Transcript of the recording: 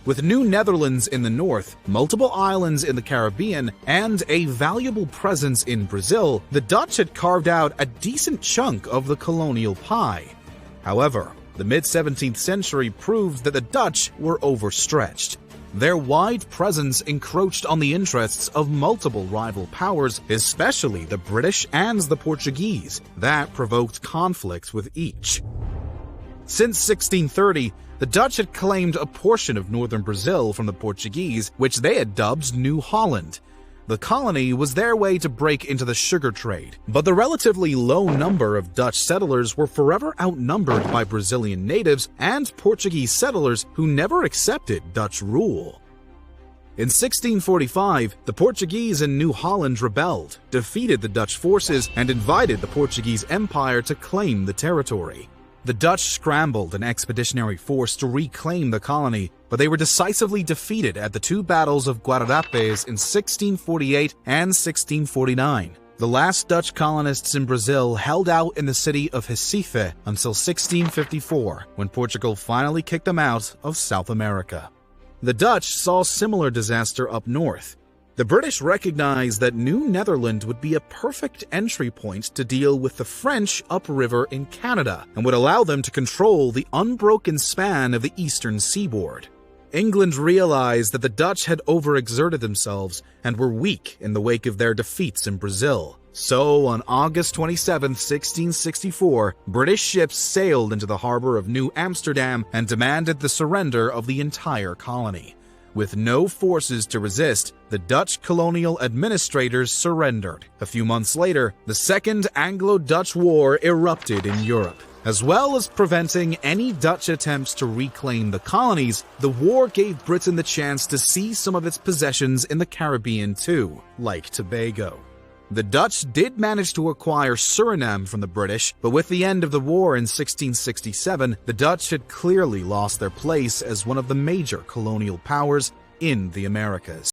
With New Netherlands in the north, multiple islands in the Caribbean, and a valuable presence in Brazil, the Dutch had carved out a decent chunk of the colonial pie. However, the mid-17th century proved that the Dutch were overstretched. Their wide presence encroached on the interests of multiple rival powers, especially the British and the Portuguese, that provoked conflicts with each. Since 1630, the Dutch had claimed a portion of northern Brazil from the Portuguese, which they had dubbed New Holland. The colony was their way to break into the sugar trade, but the relatively low number of Dutch settlers were forever outnumbered by Brazilian natives and Portuguese settlers who never accepted Dutch rule. In 1645, the Portuguese in New Holland rebelled, defeated the Dutch forces, and invited the Portuguese Empire to claim the territory. The Dutch scrambled an expeditionary force to reclaim the colony, but they were decisively defeated at the two battles of Guararapes in 1648 and 1649. The last Dutch colonists in Brazil held out in the city of Recife until 1654, when Portugal finally kicked them out of South America. The Dutch saw similar disaster up north. The British recognized that New Netherland would be a perfect entry point to deal with the French upriver in Canada and would allow them to control the unbroken span of the eastern seaboard. England realized that the Dutch had overexerted themselves and were weak in the wake of their defeats in Brazil. So, on August 27, 1664, British ships sailed into the harbor of New Amsterdam and demanded the surrender of the entire colony. With no forces to resist, the Dutch colonial administrators surrendered. A few months later, the Second Anglo Dutch War erupted in Europe. As well as preventing any Dutch attempts to reclaim the colonies, the war gave Britain the chance to seize some of its possessions in the Caribbean too, like Tobago. The Dutch did manage to acquire Suriname from the British, but with the end of the war in 1667, the Dutch had clearly lost their place as one of the major colonial powers in the Americas.